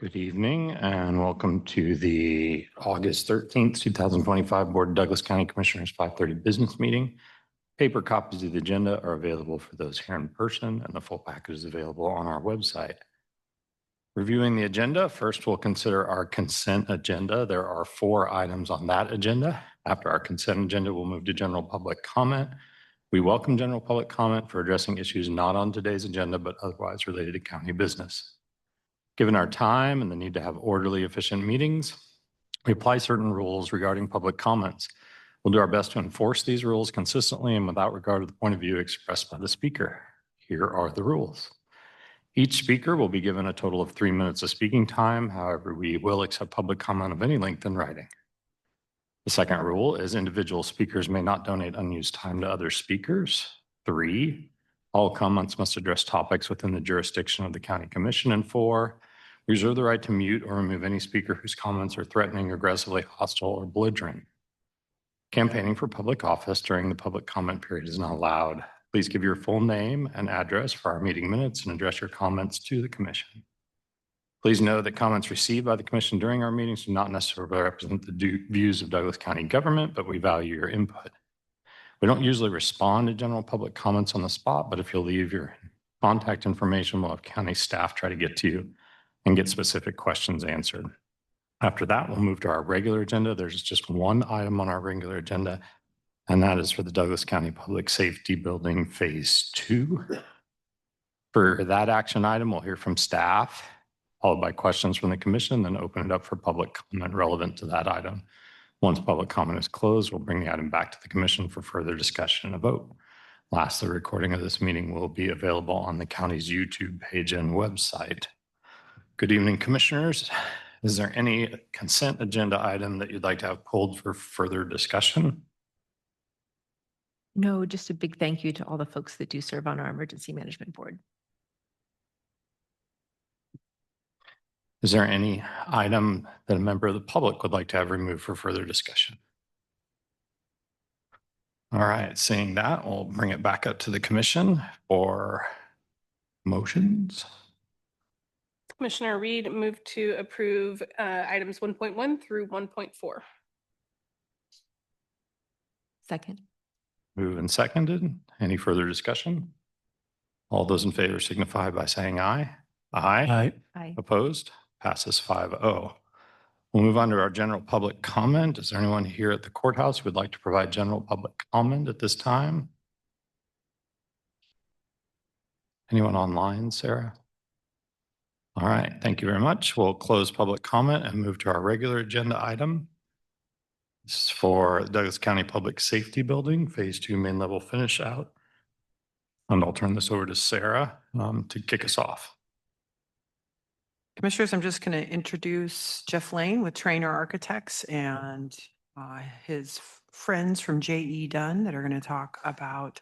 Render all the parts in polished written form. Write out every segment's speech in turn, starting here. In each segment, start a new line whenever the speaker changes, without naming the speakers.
Good evening and welcome to the August 13th, 2025 Board of Douglas County Commissioners 5:30 business meeting. Paper copies of the agenda are available for those here in person, and the full package is available on our website. Reviewing the agenda, first we'll consider our consent agenda. There are 4 items on that agenda. After our consent agenda, we'll move to general public comment. We welcome general public comment for addressing issues not on today's agenda but otherwise related to county business. Given our time and the need to have orderly, efficient meetings, we apply certain rules regarding public comments. We'll do our best to enforce these rules consistently and without regard to the point of view expressed by the speaker. Here are the rules. Each speaker will be given a total of 3 minutes of speaking time. However, we will accept public comment of any length in writing. The second rule is individual speakers may not donate unused time to other speakers. 3, all comments must address topics within the jurisdiction of the County Commission. And 4, we reserve the right to mute or remove any speaker whose comments are threatening, aggressively hostile, or belligerent. Campaigning for public office during the public comment period is not allowed. Please give your full name and address for our meeting minutes and address your comments to the Commission. Please know that comments received by the Commission during our meetings do not necessarily represent the views of Douglas County government, but we value your input. We don't usually respond to general public comments on the spot, but if you'll leave your contact information, we'll have county staff try to get to you and get specific questions answered. After that, we'll move to our regular agenda. There's just one item on our regular agenda, and that is for the Douglas County Public Safety Building Phase 2. For that action item, we'll hear from staff, followed by questions from the Commission, then open it up for public comment relevant to that item. Once public comment is closed, we'll bring the item back to the Commission for further discussion and a vote. Lastly, the recording of this meeting will be available on the county's YouTube page and website. Good evening, Commissioners. Is there any consent agenda item that you'd like to have pulled for further discussion?
No, just a big thank you to all the folks that do serve on our emergency management board.
Is there any item that a member of the public would like to have removed for further discussion? All right, seeing that, we'll bring it back up to the Commission for motions.
Commissioner Reed moved to approve items 1.1 through 1.4.
Second.
Moved and seconded. Any further discussion? All those in favor signify by saying aye. Aye.
Aye.
Opposed? Passes 5-0. We'll move on to our general public comment. Is there anyone here at the courthouse who would like to provide general public comment at this time? Anyone online, Sarah? All right, thank you very much. We'll close public comment and move to our regular agenda item. This is for the Douglas County Public Safety Building, Phase 2 main level finish out. And I'll turn this over to Sarah to kick us off.
Commissioners, I'm just going to introduce Jeff Lane with Trainer Architects and his friends from J.E. Dunn that are going to talk about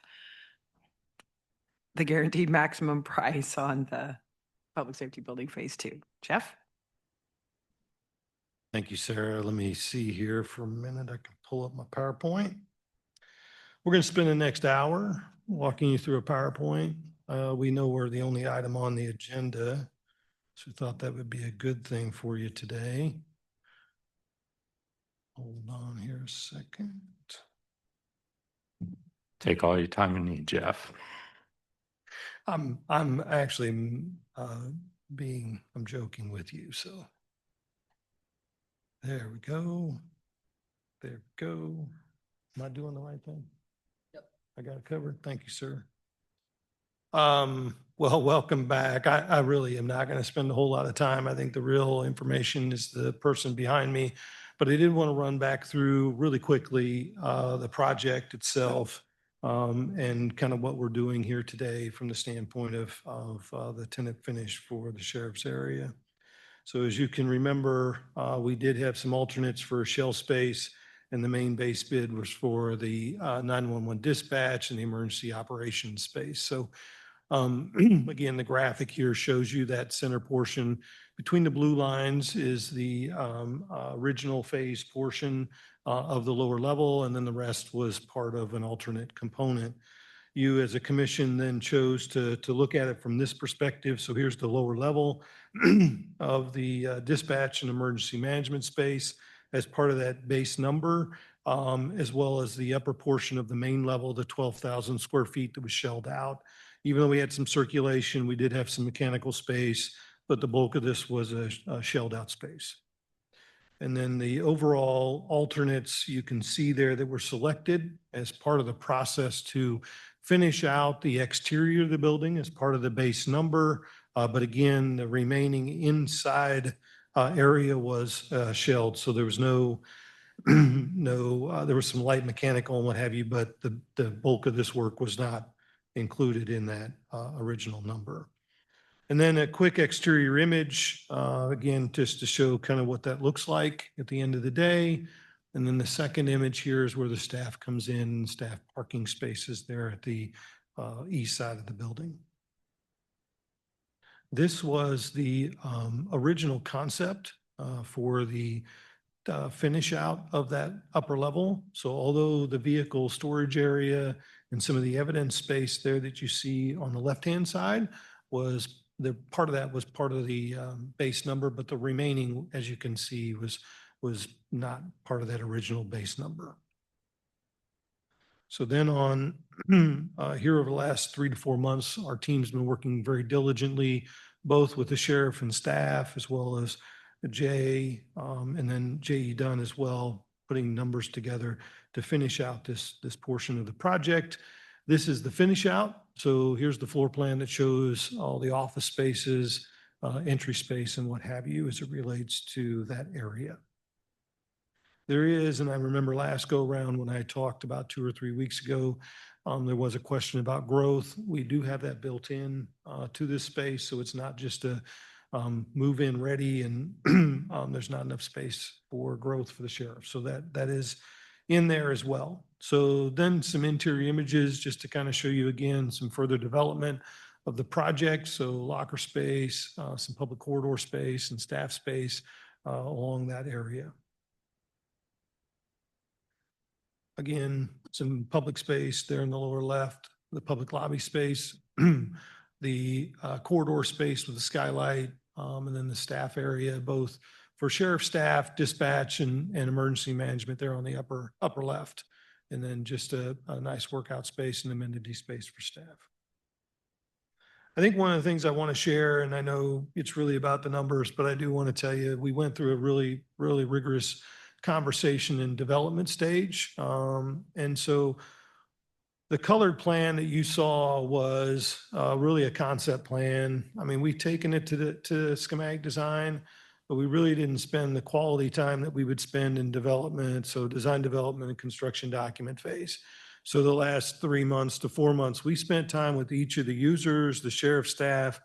the guaranteed maximum price on the Public Safety Building Phase 2. Jeff?
Thank you, Sarah. Let me see here for a minute. I can pull up my PowerPoint. We're going to spend the next hour walking you through a PowerPoint. We know we're the only item on the agenda, so we thought that would be a good thing for you today. Hold on here a second.
Take all your time you need, Jeff.
I'm actually I'm joking with you, so. There we go. There we go. Am I doing the right thing? Yep. I got it covered. Thank you, sir. Well, welcome back. I really am not going to spend a whole lot of time. I think the real information is the person behind me, but I did want to run back through really quickly the project itself and kind of what we're doing here today from the standpoint of the tenant finish for the sheriff's area. So as you can remember, we did have some alternates for shell space, and the main base bid was for the 911 dispatch and the emergency operations space. So again, the graphic here shows you that center portion. Between the blue lines is the original phase portion of the lower level, and then the rest was part of an alternate component. You as a commission then chose to look at it from this perspective. So here's the lower level of the dispatch and emergency management space as part of that base number, as well as the upper portion of the main level, the 12,000 square feet that was shelled out. Even though we had some circulation, we did have some mechanical space, but the bulk of this was a shelled out space. And then the overall alternates, you can see there that were selected as part of the process to finish out the exterior of the building as part of the base number. But again, the remaining inside area was shelled. So there was there was some light mechanical and what have you, but the bulk of this work was not included in that original number. And then a quick exterior image, again, just to show kind of what that looks like at the end of the day. And then the second image here is where the staff comes in, staff parking spaces there at the east side of the building. This was the original concept for the finish out of that upper level. So although the vehicle storage area and some of the evidence space there that you see on the left-hand side was the part of that was part of the base number, but the remaining, as you can see, was not part of that original base number. So then on here over the last 3 to 4 months, our team's been working very diligently, both with the sheriff and staff, as well as Jay, and then J.E. Dunn as well, putting numbers together to finish out this portion of the project. This is the finish out. So here's the floor plan that shows all the office spaces, entry space, and what have you as it relates to that area. There is, and I remember last go around when I talked about 2 or 3 weeks ago, there was a question about growth. We do have that built in to this space, so it's not just a move in ready and there's not enough space for growth for the sheriff. So that is in there as well. So then some interior images just to kind of show you again some further development of the project. So locker space, some public corridor space and staff space along that area. Again, some public space there in the lower left, the public lobby space, the corridor space with the skylight, and then the staff area, both for sheriff staff, dispatch, and emergency management there on the upper left. And then just a nice workout space and amenity space for staff. I think one of the things I want to share, and I know it's really about the numbers, but I do want to tell you, we went through a really, really rigorous conversation and development stage. And so the colored plan that you saw was really a concept plan. I mean, we've taken it to schematic design, but we really didn't spend the quality time that we would spend in development. So design, development, and construction document phase. So the last 3 months to 4 months, we spent time with each of the users, the sheriff staff,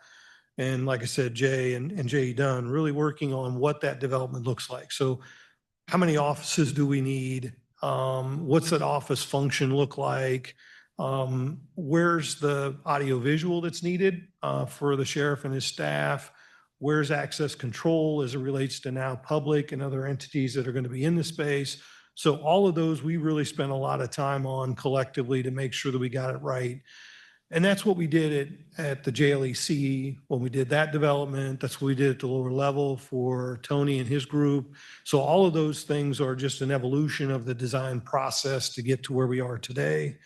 and like I said, Jay and Jay Dunn, really working on what that development looks like. So how many offices do we need? What's that office function look like? Where's the audio visual that's needed for the sheriff and his staff? Where's access control as it relates to now public and other entities that are going to be in the space? So all of those, we really spent a lot of time on collectively to make sure that we got it right. And that's what we did at the JLEC when we did that development. That's what we did at the lower level for Tony and his group. So all of those things are just an evolution of the design process to get to where we are today.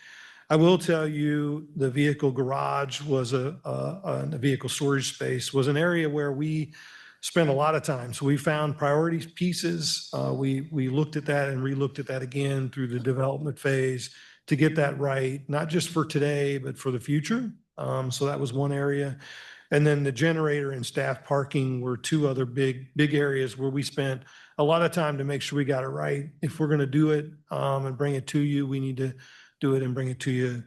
I will tell you the vehicle garage was a vehicle storage space was an area where we spent a lot of time. So we found priority pieces. We looked at that and re-looked at that again through the development phase to get that right, not just for today, but for the future. So that was one area. And then the generator and staff parking were 2 other big areas where we spent a lot of time to make sure we got it right. If we're going to do it and bring it to you, we need to do it and bring it to you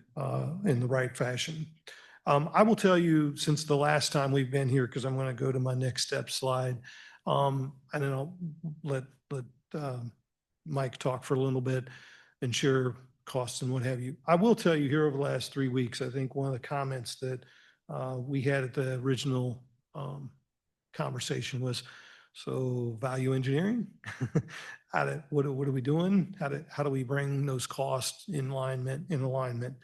in the right fashion. I will tell you, since the last time we've been here, because I'm going to go to my next step slide, and then I'll let Mike talk for a little bit and share costs and what have you. I will tell you here over the last 3 weeks, I think one of the comments that we had at the original conversation was, so value engineering, what are we doing? How do we bring those costs in alignment?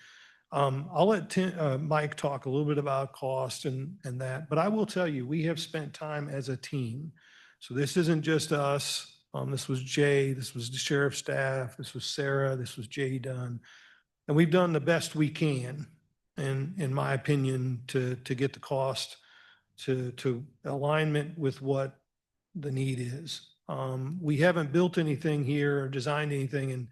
I'll let Mike talk a little bit about cost and that, but I will tell you, we have spent time as a team. So this isn't just us. This was Jay, this was the sheriff's staff, this was Sarah, this was Jay Dunn. And we've done the best we can, in my opinion, to get the cost to alignment with what the need is. We haven't built anything here or designed anything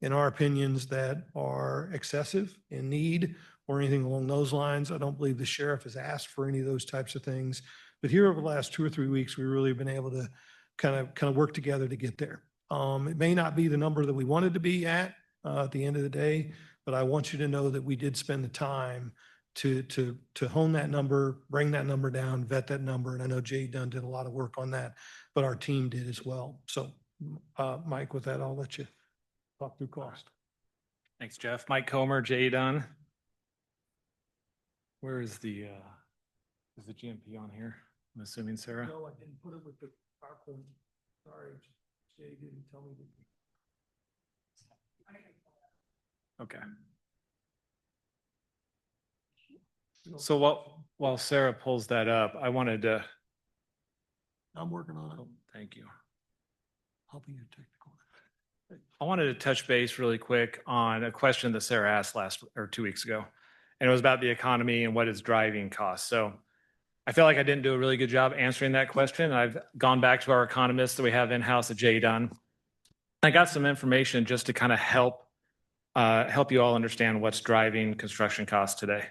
in our opinions that are excessive in need or anything along those lines. I don't believe the sheriff has asked for any of those types of things. But here over the last 2 or 3 weeks, we've really been able to kind of work together to get there. It may not be the number that we wanted to be at the end of the day, but I want you to know that we did spend the time to hone that number, bring that number down, vet that number. And I know Jay Dunn did a lot of work on that, but our team did as well. So Mike, with that, I'll let you talk through cost.
Thanks, Jeff. Mike Comer, Jay Dunn. Where is the GMP on here? I'm assuming, Sarah?
No, I didn't put it with the PowerPoint. Sorry, Jay didn't tell me.
Okay. So while Sarah pulls that up, I wanted to,
I'm working on it.
thank you.
Helping you technical.
I wanted to touch base really quick on a question that Sarah asked 2 weeks ago. And it was about the economy and what is driving costs. So I feel like I didn't do a really good job answering that question. I've gone back to our economists that we have in-house at Jay Dunn. I got some information just to kind of help you all understand what's driving construction costs today.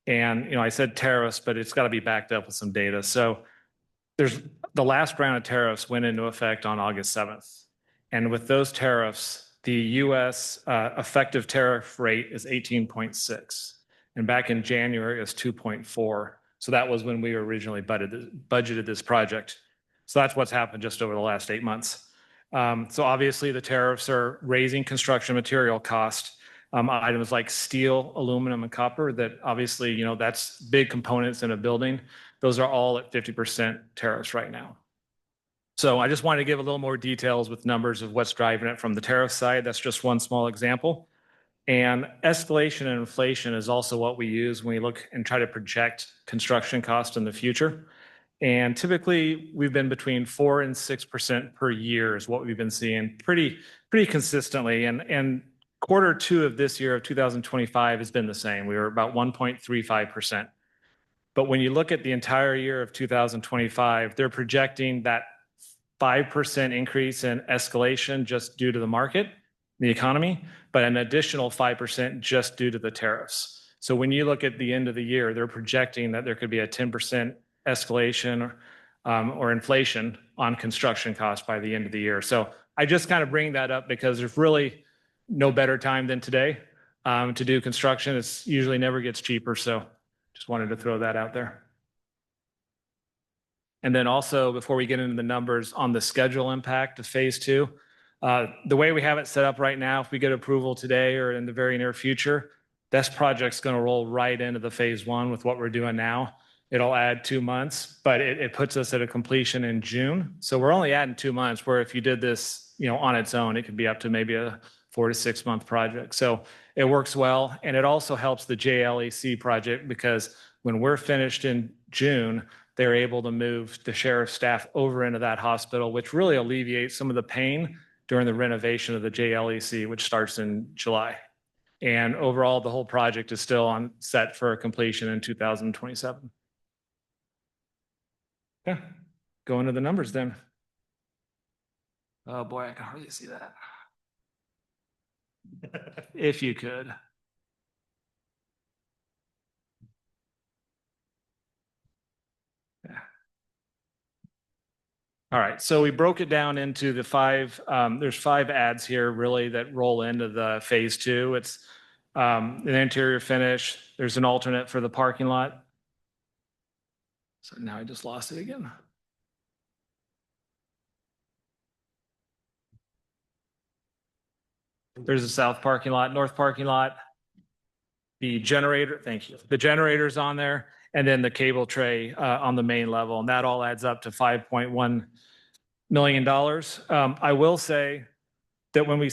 And, I said tariffs, but it's got to be backed up with some data. So there's the last round of tariffs went into effect on August 7th. And with those tariffs, the U.S. Effective tariff rate is 18.6. And back in January, it was 2.4. So that was when we originally budgeted this project. So that's what's happened just over the last 8 months. So obviously the tariffs are raising construction material cost. Items like steel, aluminum, and copper that obviously, that's big components in a building. Those are all at 50% tariffs right now. So I just wanted to give a little more details with numbers of what's driving it from the tariff side. That's just one small example. And escalation and inflation is also what we use when we look and try to project construction cost in the future. And typically we've been between 4 and 6% per year is what we've been seeing pretty consistently. And Q2 of this year of 2025 has been the same. We were about 1.35%. But when you look at the entire year of 2025, they're projecting that 5% increase in escalation just due to the market, the economy, but an additional 5% just due to the tariffs. So when you look at the end of the year, they're projecting that there could be a 10% escalation or inflation on construction costs by the end of the year. So I just kind of bring that up because there's really no better time than today to do construction. It's usually never gets cheaper. So just wanted to throw that out there. And then also, before we get into the numbers on the schedule impact of phase 2, the way we have it set up right now, if we get approval today or in the very near future, this project's going to roll right into the phase 1 with what we're doing now. It'll add 2 months, but it puts us at a completion in June. So we're only adding 2 months, where if you did this, on its own, it could be up to maybe a 4 to 6 month project. So it works well. And it also helps the JLEC project because when we're finished in June, they're able to move the sheriff's staff over into that hospital, which really alleviates some of the pain during the renovation of the JLEC, which starts in July. And overall, the whole project is still on set for completion in 2027. Yeah, go into the numbers then. Oh boy, I can hardly see that. If you could. Yeah. All right, so we broke it down into the 5, there's 5 ads here really that roll into the phase 2. It's an interior finish. There's an alternate for the parking lot. So now I just lost it again. There's a south parking lot, north parking lot. The generator, thank you. The generator's on there, and then the cable tray on the main level, and that all adds up to $5.1 million. I will say that when we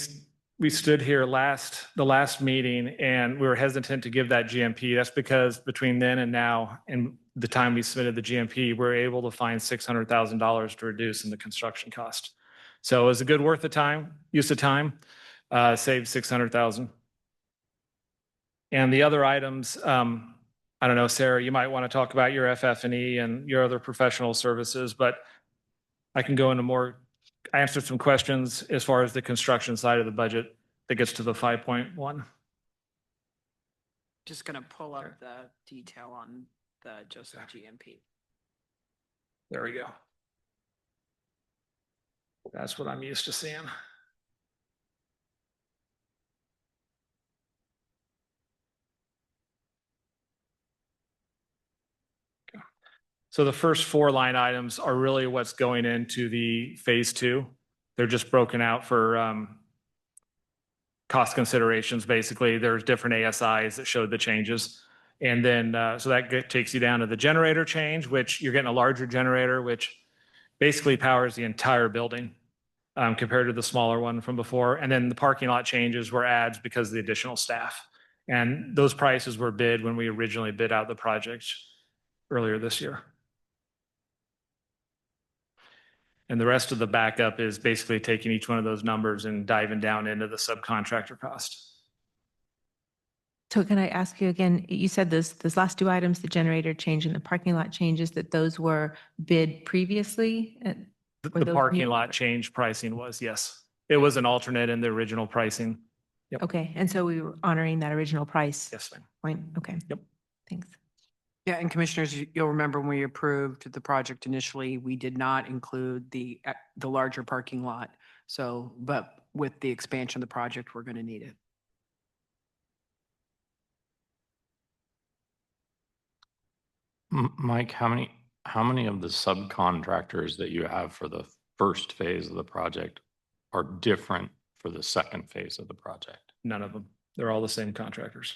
we stood here the last meeting and we were hesitant to give that GMP. That's because between then and now and the time we submitted the GMP, we're able to find $600,000 to reduce in the construction cost. So it was a good use of time, saved 600,000. And the other items, I don't know, Sarah, you might want to talk about your FF&E and your other professional services, but I can go into more, I answered some questions as far as the construction side of the budget that gets to the 5.1.
Just going to pull up the detail on the just GMP.
There we go. That's what I'm used to seeing. So the first 4 line items are really what's going into the phase 2. They're just broken out for cost considerations. Basically, there's different ASIs that showed the changes. And then, so that takes you down to the generator change, which you're getting a larger generator, which basically powers the entire building compared to the smaller one from before. And then the parking lot changes were adds because of the additional staff. And those prices were bid when we originally bid out the project earlier this year. And the rest of the backup is basically taking each one of those numbers and diving down into the subcontractor cost.
So can I ask you again, you said those last 2 items, the generator change and the parking lot changes, that those were bid previously?
The parking lot change pricing was, yes. It was an alternate in the original pricing. Yep.
Okay, and so we were honoring that original price
Yes, ma'am.
point? Okay.
Yep.
Thanks.
Yeah, and commissioners, you'll remember when we approved the project initially, we did not include the larger parking lot. So, but with the expansion of the project, we're going to need it.
Mike, how many of the subcontractors that you have for the first phase of the project are different for the second phase of the project?
None of them. They're all the same contractors.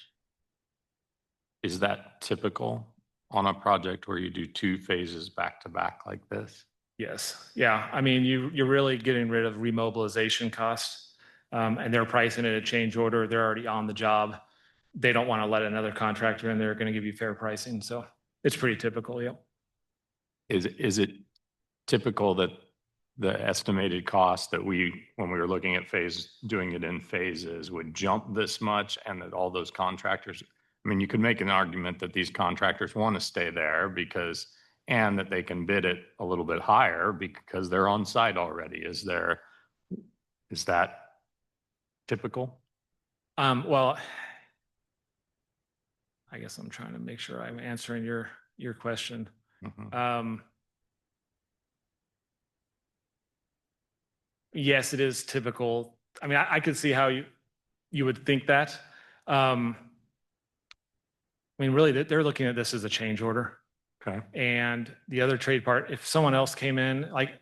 Is that typical on a project where you do 2 phases back to back like this?
Yes. Yeah. I mean, you're really getting rid of remobilization costs, and they're pricing it a change order. They're already on the job. They don't want to let another contractor in. They're going to give you fair pricing. So it's pretty typical. Yep.
Is it typical that the estimated cost that when we were looking at doing it in phases would jump this much, and that all those contractors, I mean, you could make an argument that these contractors want to stay there and that they can bid it a little bit higher because they're on site already. Is that typical?
Well, I guess I'm trying to make sure I'm answering your question.
Mhm.
Yes, it is typical. I mean, I could see how you would think that. I mean, really, they're looking at this as a change order.
Okay.
And the other trade part, if someone else came in, like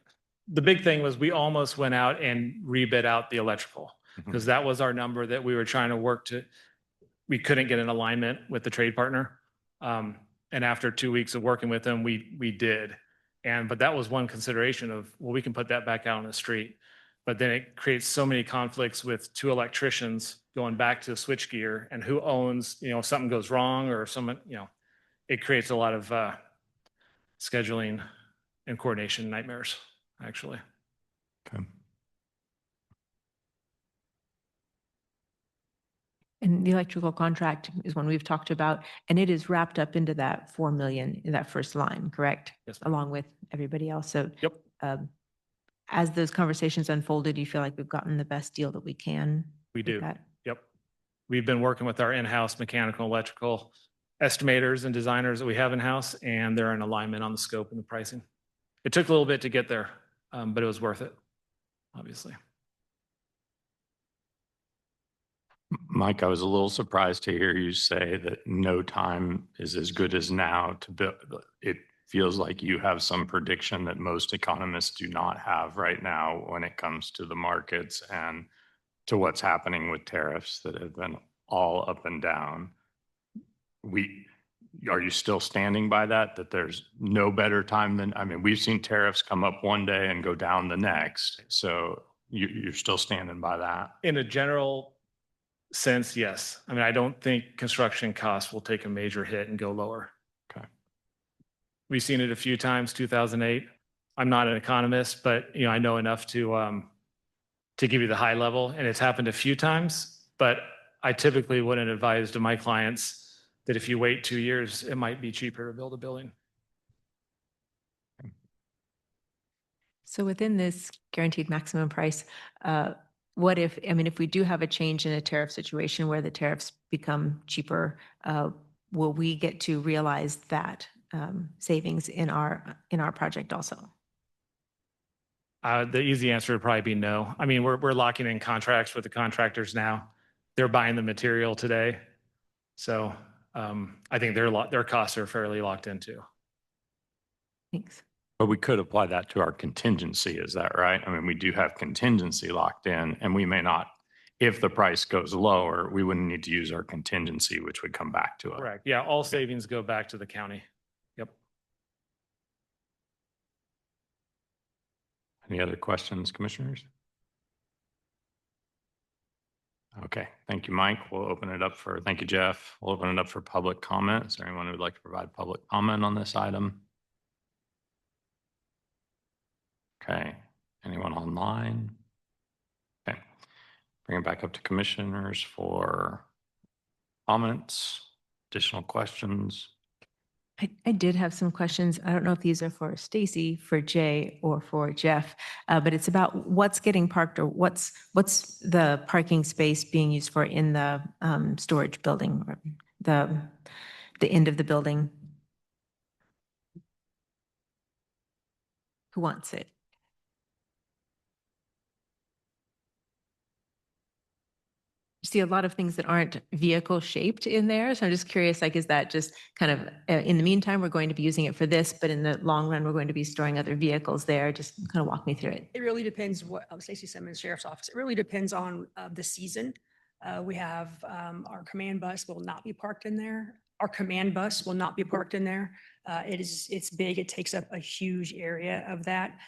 the big thing was we almost went out and rebid out the electrical because that was our number that we were trying to work to. We couldn't get an alignment with the trade partner. And after 2 weeks of working with them, we did. But that was one consideration of, well, we can put that back out on the street. But then it creates so many conflicts with 2 electricians going back to the switchgear and who owns, if something goes wrong or someone, it creates a lot of scheduling and coordination nightmares, actually.
Okay.
And the electrical contract is one we've talked about, and it is wrapped up into that 4 million in that first line, correct?
Yes, ma'am.
Along with everybody else. So
Yep.
As those conversations unfolded, you feel like we've gotten the best deal that we can?
We
with
do.
that?
Yep. We've been working with our in-house mechanical and electrical estimators and designers that we have in-house, and they're in alignment on the scope and the pricing. It took a little bit to get there, but it was worth it, obviously.
Mike, I was a little surprised to hear you say that no time is as good as now to build. It feels like you have some prediction that most economists do not have right now when it comes to the markets and to what's happening with tariffs that have been all up and down. Are you still standing by that there's no better time than, I mean, we've seen tariffs come up one day and go down the next. So You're still standing by that?
In a general sense, yes. I mean, I don't think construction costs will take a major hit and go lower.
Okay.
We've seen it a few times, 2008. I'm not an economist, but I know enough to give you the high level, and it's happened a few times. But I typically wouldn't advise to my clients that if you wait 2 years, it might be cheaper to build a building.
So within this guaranteed maximum price, what if, I mean, if we do have a change in a tariff situation where the tariffs become cheaper, will we get to realize that savings in our project also?
The easy answer would probably be no. I mean, we're locking in contracts with the contractors now. They're buying the material today. So I think their costs are fairly locked into.
Thanks.
But we could apply that to our contingency, is that right? I mean, we do have contingency locked in, and we may not, if the price goes lower, we wouldn't need to use our contingency, which would come back to us.
Correct. Yeah, all savings go back to the county. Yep.
Any other questions, commissioners? Okay, thank you, Mike. Thank you, Jeff. We'll open it up for public comment. Is there anyone who would like to provide public comment on this item? Okay, anyone online? Okay, bring it back up to commissioners for comments, additional questions.
I did have some questions. I don't know if these are for Stacy, for Jay, or for Jeff, but it's about what's getting parked, or what's the parking space being used for in the storage building, or the end of the building. Who wants it? See a lot of things that aren't vehicle shaped in there. So I'm just curious, like, is that just kind of, in the meantime, we're going to be using it for this, but in the long run, we're going to be storing other vehicles there? Just kind of walk me through it.
It really depends what, Stacy Simmons, Sheriff's Office. It really depends on the season. We have our command bus will not be parked in there. Our command bus will not be parked in there. It's big. It takes up a huge area of that.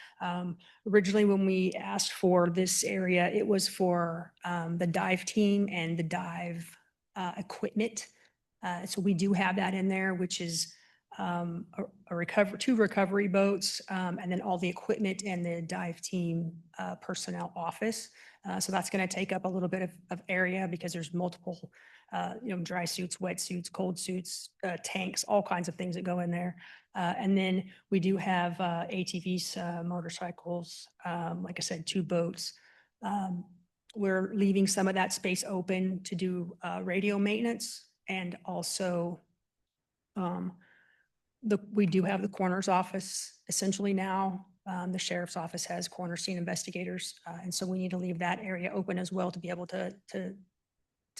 Originally, when we asked for this area, it was for the dive team and the dive equipment. So we do have that in there, which is two recovery boats, and then all the equipment and the dive team personnel office. So that's going to take up a little bit of area because there's multiple, dry suits, wet suits, cold suits, tanks, all kinds of things that go in there. And then we do have ATVs, motorcycles, like I said, 2 boats. We're leaving some of that space open to do radio maintenance, and also we do have the coroner's office essentially now. The sheriff's office has corner scene investigators. And so we need to leave that area open as well to be able to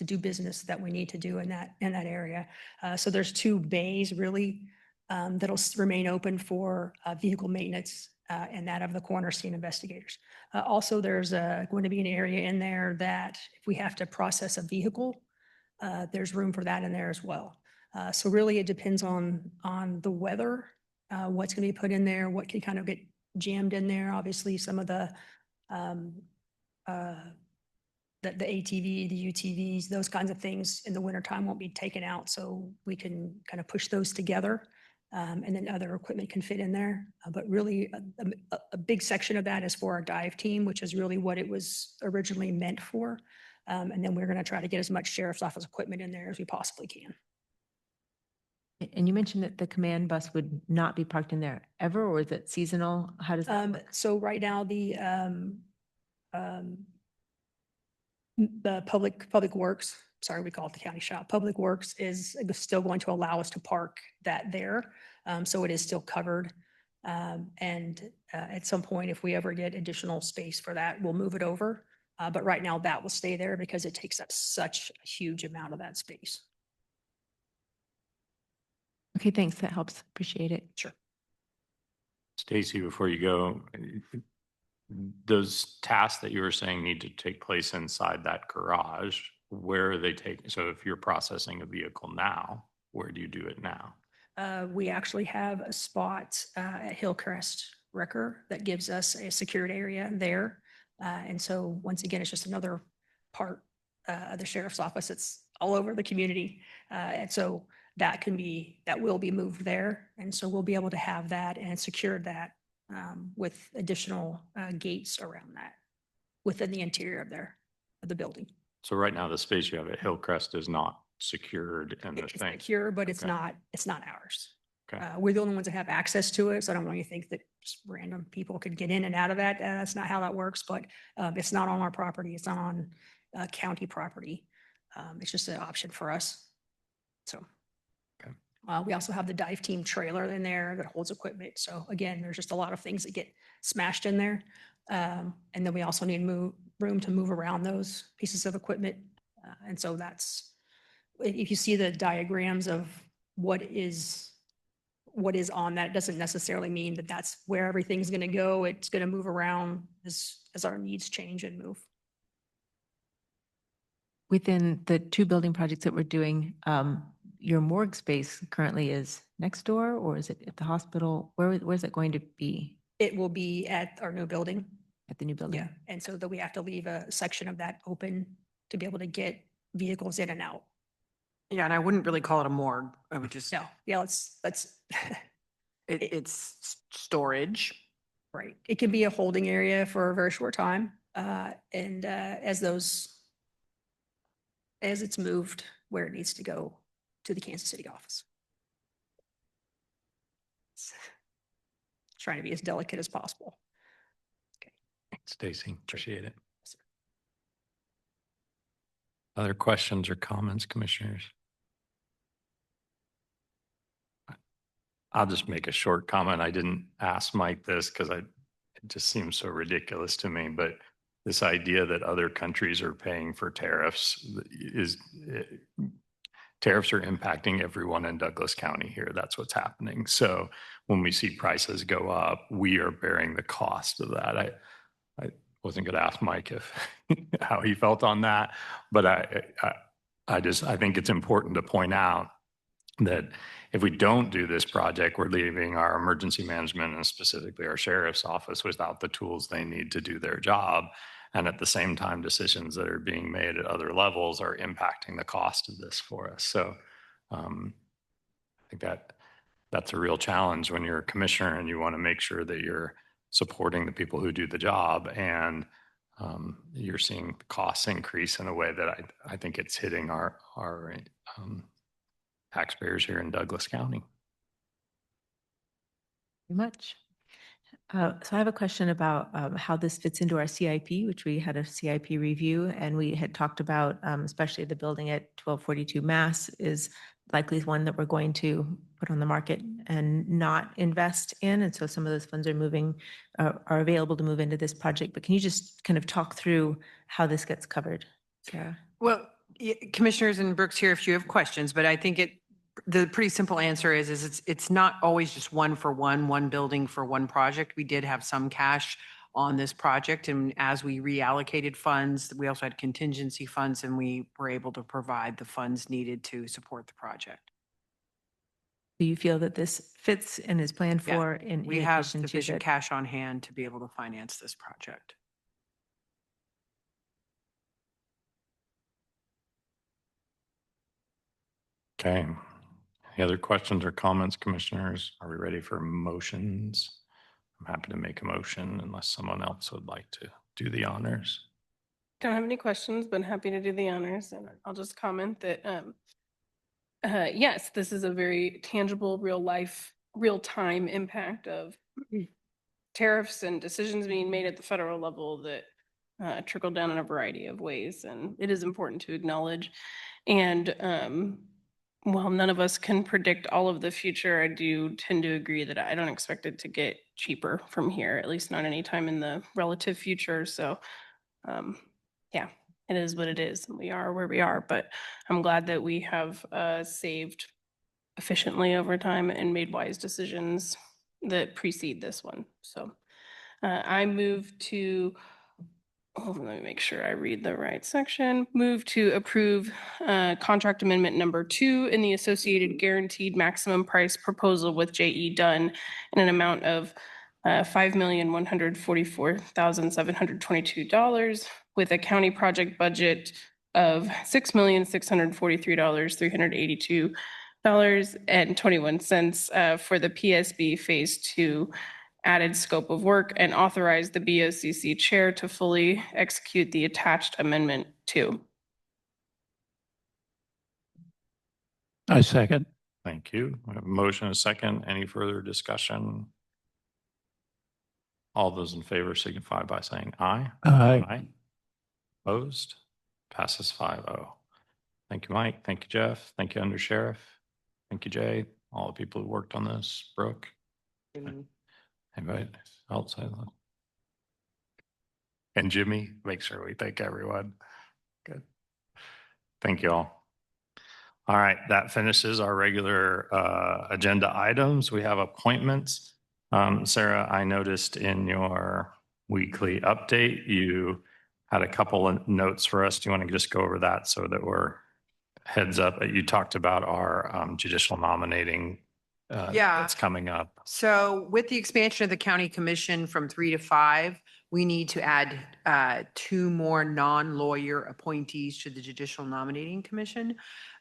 do business that we need to do in that area. So there's 2 bays really that'll remain open for vehicle maintenance and that of the corner scene investigators. Also, there's going to be an area in there that if we have to process a vehicle, there's room for that in there as well. So really it depends on the weather, what's going to be put in there, what can kind of get jammed in there. Obviously, some of the ATV, the UTVs, those kinds of things in the wintertime won't be taken out. So we can kind of push those together, and then other equipment can fit in there. But really a big section of that is for our dive team, which is really what it was originally meant for. And then we're going to try to get as much sheriff's office equipment in there as we possibly can.
And you mentioned that the command bus would not be parked in there ever, or is it seasonal? How does that work?
So right now, the public works, sorry, we call it the county shop, Public Works is still going to allow us to park that there. So it is still covered. And at some point, if we ever get additional space for that, we'll move it over. But right now that will stay there because it takes up such a huge amount of that space.
Okay, thanks. That helps. Appreciate it.
Sure.
Stacy, before you go, those tasks that you were saying need to take place inside that garage, where are they taking? So if you're processing a vehicle now, where do you do it now?
We actually have a spot at Hillcrest Wrecker that gives us a secured area there. And so once again, it's just another part of the sheriff's office. It's all over the community. And so that will be moved there. And so we'll be able to have that and secure that with additional gates around that within the interior of the building.
So right now, the space you have at Hillcrest is not secured in the
It's
thing.
secure, but it's
Okay.
not ours.
Okay.
We're the only ones that have access to it. So I don't want you to think that just random people could get in and out of that. That's not how that works, but it's not on our property. It's not on county property. It's just an option for us. So.
Okay.
We also have the dive team trailer in there that holds equipment. So again, there's just a lot of things that get smashed in there. And then we also need room to move around those pieces of equipment. And so if you see the diagrams of what is on that, it doesn't necessarily mean that that's where everything's going to go. It's going to move around as our needs change and move.
Within the two building projects that we're doing, your morgue space currently is next door, or is it at the hospital? Where's it going to be
It will be at our new building.
at the new building?
Yeah. And so that we have to leave a section of that open to be able to get vehicles in and out.
Yeah, and I wouldn't really call it a morgue. I would just,
No, yeah, let's,
it's storage.
right. It can be a holding area for a very short time. And as it's moved where it needs to go to the Kansas City office. Trying to be as delicate as possible.
Stacy, appreciate it. Other questions or comments, commissioners? I'll just make a short comment. I didn't ask Mike this because it just seems so ridiculous to me, but this idea that other countries are paying for tariffs tariffs are impacting everyone in Douglas County here. That's what's happening. So when we see prices go up, we are bearing the cost of that. I wasn't going to ask Mike how he felt on that, but I think it's important to point out that if we don't do this project, we're leaving our emergency management and specifically our sheriff's office without the tools they need to do their job. And at the same time, decisions that are being made at other levels are impacting the cost of this for us. So I think that's a real challenge when you're a commissioner and you want to make sure that you're supporting the people who do the job, and you're seeing costs increase in a way that I think it's hitting our taxpayers here in Douglas County.
Very much. So I have a question about how this fits into our CIP, which we had a CIP review, and we had talked about, especially the building at 1242 Mass is likely one that we're going to put on the market and not invest in. And so some of those funds are available to move into this project. But can you just kind of talk through how this gets covered, Sarah?
Well, commissioners and Brooks here, if you have questions, but I think the pretty simple answer is it's not always just one building for one project. We did have some cash on this project, and as we reallocated funds, we also had contingency funds, and we were able to provide the funds needed to support the project.
Do you feel that this fits and is planned
Yeah,
for in
We have
addition to
sufficient
the-
cash on hand to be able to finance this project.
Okay. Any other questions or comments, commissioners? Are we ready for motions? I'm happy to make a motion unless someone else would like to do the honors.
Don't have any questions, but happy to do the honors. And I'll just comment that, yes, this is a very tangible, real-time impact of tariffs and decisions being made at the federal level that trickle down in a variety of ways. And it is important to acknowledge. And while none of us can predict all of the future, I do tend to agree that I don't expect it to get cheaper from here, at least not anytime in the relative future. So yeah, it is what it is. We are where we are, but I'm glad that we have saved efficiently over time and made wise decisions that precede this one. So I move to, let me make sure I read the right section. Move to approve contract amendment number 2 in the associated guaranteed maximum price proposal with J.E. Dunn in an amount of $5,144,722 with a county project budget of $6,643,382.21 for the PSB Phase 2 added scope of work, and authorize the BOCC chair to fully execute the attached amendment 2.
I second.
Thank you. We have a motion and a second. Any further discussion? All those in favor signify by saying aye.
Aye.
Opposed? Passes 5-0. Thank you, Mike. Thank you, Jeff. Thank you, Under Sheriff. Thank you, Jay. All the people who worked on this. Brooke. Anybody else? And Jimmy, make sure we thank everyone. Good. Thank you all. All right, that finishes our regular agenda items. We have appointments. Sarah, I noticed in your weekly update, you had a couple of notes for us. Do you want to just go over that so that we're heads up? You talked about our judicial nominating that's coming up.
So with the expansion of the county commission from 3 to 5, we need to add 2 more non-lawyer appointees to the Judicial Nominating Commission.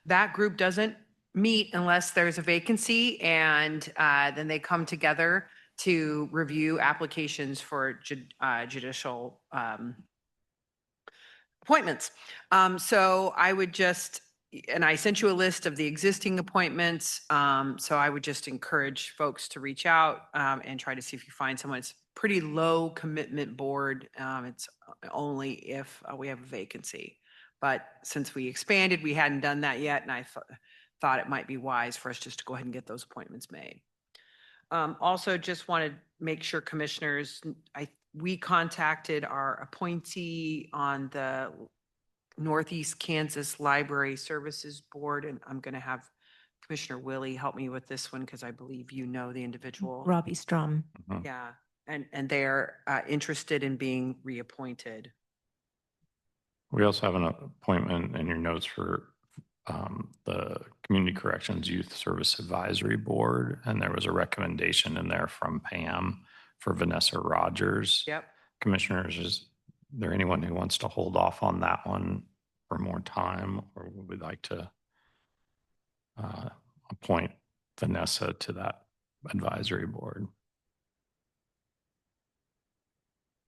That group doesn't meet unless there's a vacancy, and then they come together to review applications for judicial appointments. So I would just, and I sent you a list of the existing appointments. So I would just encourage folks to reach out and try to see if you find someone. It's pretty low commitment board. It's only if we have a vacancy. But since we expanded, we hadn't done that yet. And I thought it might be wise for us just to go ahead and get those appointments made. Also, just want to make sure commissioners, we contacted our appointee on the Northeast Kansas Library Services Board, and I'm going to have Commissioner Willie help me with this one because I believe you know the individual.
Robbie Strom.
Yeah, and they're interested in being reappointed.
We also have an appointment in your notes for the Community Corrections Youth Service Advisory Board, and there was a recommendation in there from Pam for Vanessa Rogers.
Yep.
Commissioners, is there anyone who wants to hold off on that one for more time, or would we like to appoint Vanessa to that advisory board?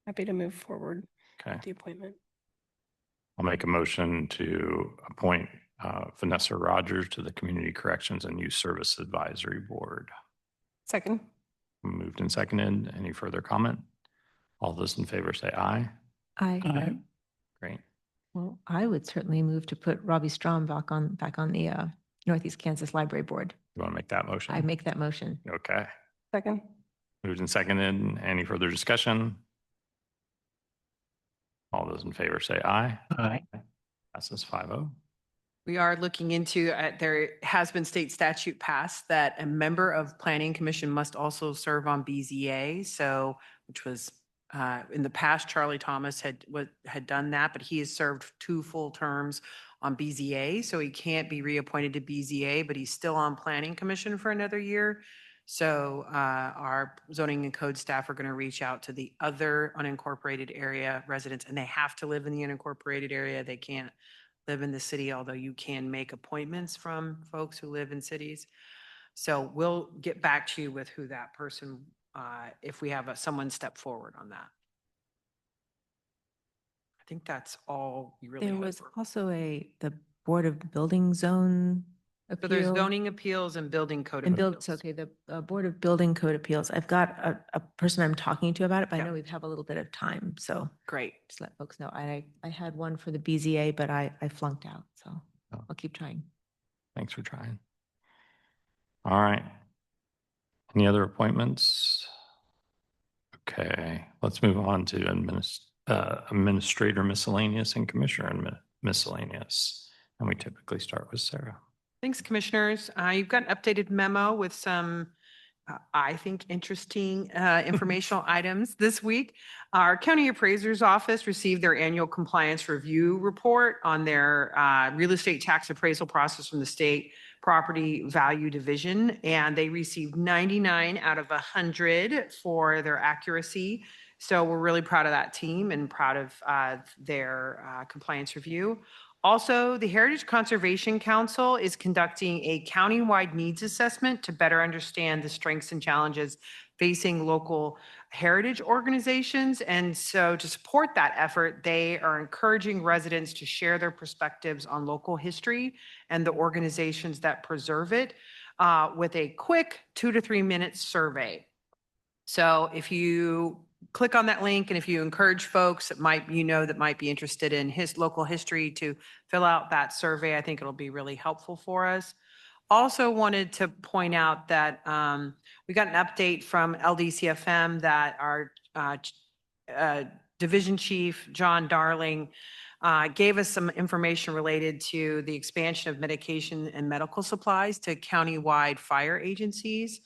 Happy to move forward
Okay.
with the appointment.
I'll make a motion to appoint Vanessa Rogers to the Community Corrections and Youth Service Advisory Board.
Second.
Moved and seconded. Any further comment? All those in favor say aye.
Aye.
Great.
Well, I would certainly move to put Robbie Strom back on the Northeast Kansas Library Board.
You want to make that motion?
I make that motion.
Okay.
Second.
Moved and seconded. Any further discussion? All those in favor say aye.
Aye.
Passes 5-0.
We are looking into, there has been state statute passed that a member of Planning Commission must also serve on BZA. So, which was in the past, Charlie Thomas had done that, but he has served 2 full terms on BZA. So he can't be reappointed to BZA, but he's still on Planning Commission for another year. So our zoning and code staff are going to reach out to the other unincorporated area residents, and they have to live in the unincorporated area. They can't live in the city, although you can make appointments from folks who live in cities. So we'll get back to you with who that person, if we have someone step forward on that. I think that's all you really
There
have
was
for-
also the Board of Building Zone
So there's
Appeal.
zoning appeals and building code.
And
appeals.
okay, the Board of Building Code Appeals. I've got a person I'm talking to about it, but I
Yeah.
know we have a little bit of time, so
Great.
just let folks know. I had one for the BZA, but I flunked out, so
Oh.
I'll keep trying.
Thanks for trying. All right. Any other appointments? Okay, let's move on to Administrator Miscellaneous and Commissioner Miscellaneous. And we typically start with Sarah.
Thanks, Commissioners. You've got an updated memo with some, I think, interesting informational items this week. Our County Appraiser's Office received their annual compliance review report on their real estate tax appraisal process from the state property value division, and they received 99 out of 100 for their accuracy. So we're really proud of that team and proud of their compliance review. Also, the Heritage Conservation Council is conducting a countywide needs assessment to better understand the strengths and challenges facing local heritage organizations. And so to support that effort, they are encouraging residents to share their perspectives on local history and the organizations that preserve it with a quick 2 to 3 minute survey. So if you click on that link and if you encourage folks that might be interested in his local history to fill out that survey, I think it'll be really helpful for us. Also wanted to point out that we got an update from LDCFM that our division chief, John Darling, gave us some information related to the expansion of medication and medical supplies to countywide fire agencies.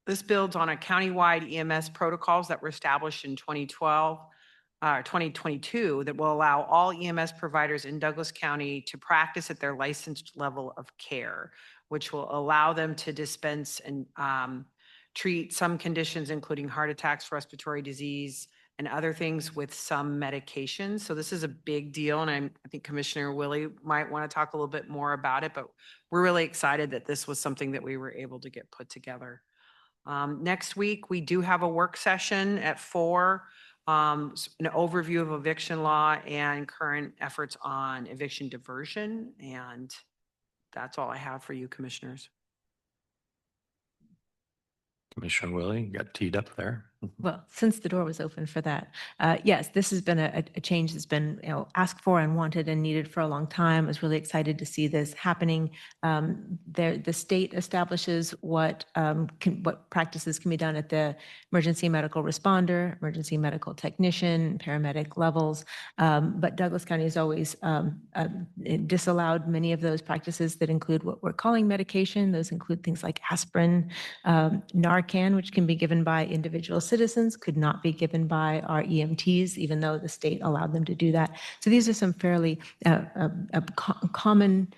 This builds on a countywide EMS protocols that were established in 2022 that will allow all EMS providers in Douglas County to practice at their licensed level of care, which will allow them to dispense and treat some conditions, including heart attacks, respiratory disease, and other things with some medications. So this is a big deal, and I think Commissioner Willie might want to talk a little bit more about it, but we're really excited that this was something that we were able to get put together. Next week, we do have a work session at 4, an overview of eviction law and current efforts on eviction diversion. And that's all I have for you, commissioners.
Commissioner Willie, you got teed up there.
Well, since the door was open for that, yes, this has been a change that's been asked for and wanted and needed for a long time. I was really excited to see this happening. The state establishes what practices can be done at the emergency medical responder, emergency medical technician, paramedic levels. But Douglas County has always disallowed many of those practices that include what we're calling medication. Those include things like aspirin, Narcan, which can be given by individual citizens, could not be given by our EMTs, even though the state allowed them to do that. So these are some fairly common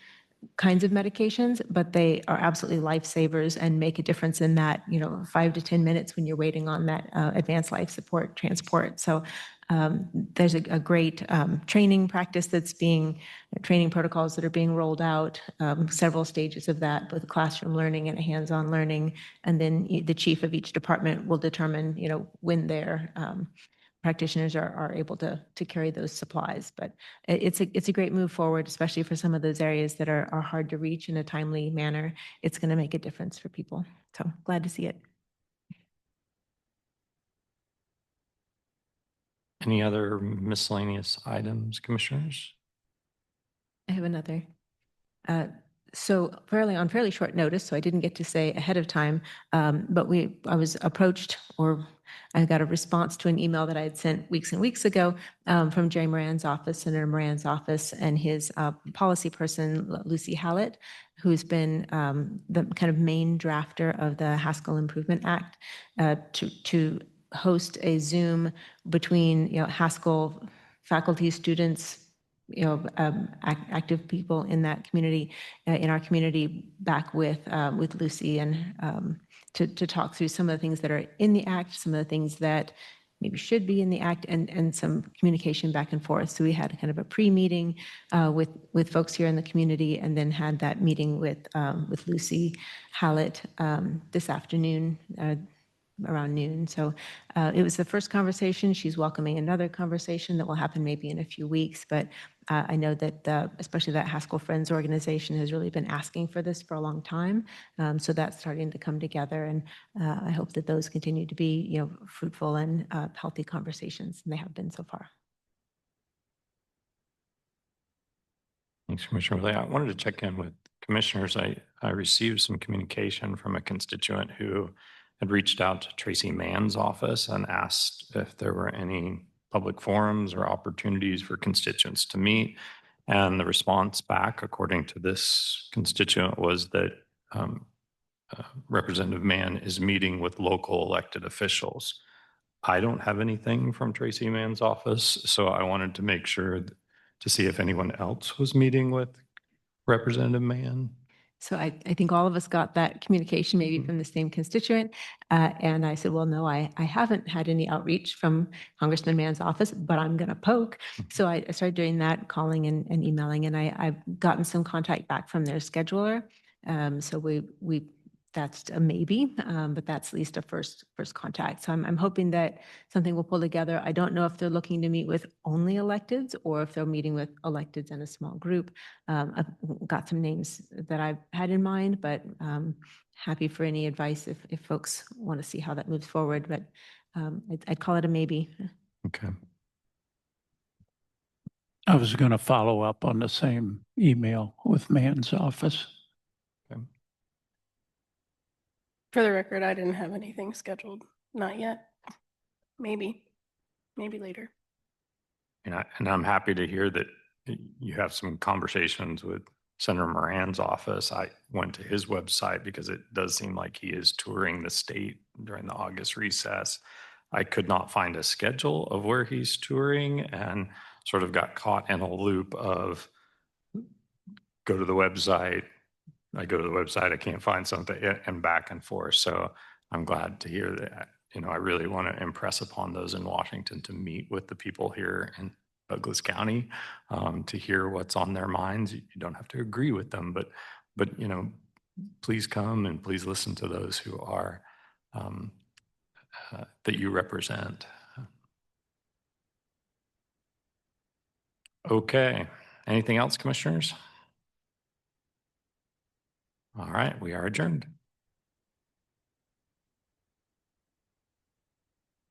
kinds of medications, but they are absolutely lifesavers and make a difference in that, 5 to 10 minutes when you're waiting on that advanced life support transport. So there's a great training protocols that are being rolled out, several stages of that, both classroom learning and hands-on learning. And then the chief of each department will determine, when their practitioners are able to carry those supplies. But it's a great move forward, especially for some of those areas that are hard to reach in a timely manner. It's going to make a difference for people. So glad to see it.
Any other miscellaneous items, commissioners?
I have another. So on fairly short notice, so I didn't get to say ahead of time, but I was approached, or I got a response to an email that I had sent weeks and weeks ago from Jerry Moran's office, Senator Moran's office, and his policy person, Lucy Hallett, who's been the kind of main drafter of the Haskell Improvement Act, to host a Zoom between Haskell faculty, students, active people in that community, in our community, back with Lucy, and to talk through some of the things that are in the act, some of the things that maybe should be in the act, and some communication back and forth. So we had kind of a pre-meeting with folks here in the community, and then had that meeting with Lucy Hallett this afternoon, around noon. So it was the first conversation. She's welcoming another conversation that will happen maybe in a few weeks. But I know that especially that Haskell Friends organization has really been asking for this for a long time. So that's starting to come together. And I hope that those continue to be fruitful and healthy conversations. And they have been so far.
Thanks, Commissioner Willie. I wanted to check in with commissioners. I received some communication from a constituent who had reached out to Tracy Mann's office and asked if there were any public forums or opportunities for constituents to meet. And the response back, according to this constituent, was that Representative Mann is meeting with local elected officials. I don't have anything from Tracy Mann's office, so I wanted to make sure to see if anyone else was meeting with Representative Mann.
So I think all of us got that communication, maybe
Mhm.
from the same constituent. And I said, well, no, I haven't had any outreach from Congressman Mann's office, but I'm going to poke. So I started doing that, calling and emailing, and I've gotten some contact back from their scheduler. So that's a maybe, but that's at least a first contact. So I'm hoping that something will pull together. I don't know if they're looking to meet with only electeds or if they're meeting with electeds in a small group. I've got some names that I've had in mind, but happy for any advice if folks want to see how that moves forward. But I'd call it a maybe.
Okay.
I was going to follow up on the same email with Mann's office.
For the record, I didn't have anything scheduled. Not yet. Maybe later.
And I'm happy to hear that you have some conversations with Senator Moran's office. I went to his website because it does seem like he is touring the state during the August recess. I could not find a schedule of where he's touring and sort of got caught in a loop of go to the website. I go to the website, I can't find something, and back and forth. So I'm glad to hear that. I really want to impress upon those in Washington to meet with the people here in Douglas County, to hear what's on their minds. You don't have to agree with them, but please come and please listen to those who are that you represent. Okay. Anything else, commissioners? All right, we are adjourned.